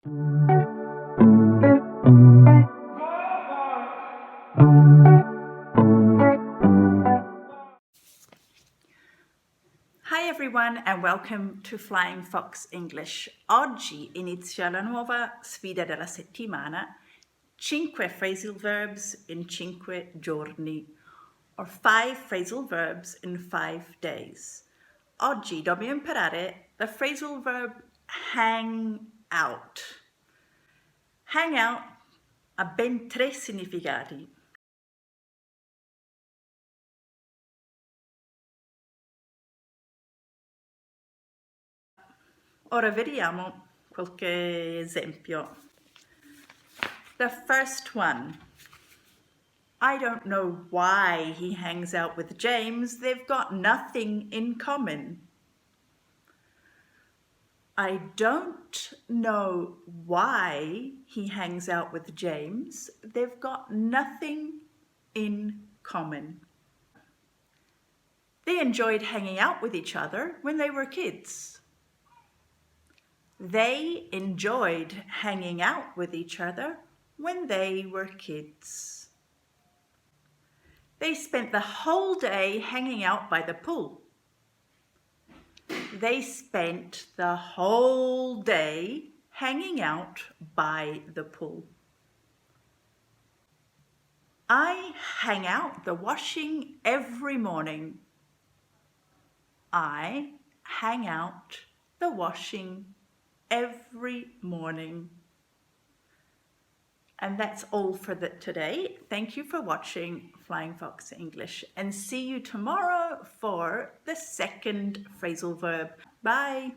Hi everyone and welcome to Flying Fox English. Oggi inizia la nuova sfida della settimana, 5 phrasal verbs in 5 giorni, or 5 phrasal verbs in 5 days. Oggi dobbiamo imparare the phrasal verb hang out. Hang out ha ben 3 significati. Ora vediamo qualche esempio. The first one. I don't know why he hangs out with James. They've got nothing in common. I don't know why he hangs out with James. They've got nothing in common. They enjoyed hanging out with each other when they were kids. They enjoyed hanging out with each other when they were kids. They spent the whole day hanging out by the pool. They spent the whole day hanging out by the pool. I hang out the washing every morning. I hang out the washing every morning. And that's all for today. Thank you for watching Flying Fox English and see you tomorrow for the second phrasal verb. Bye.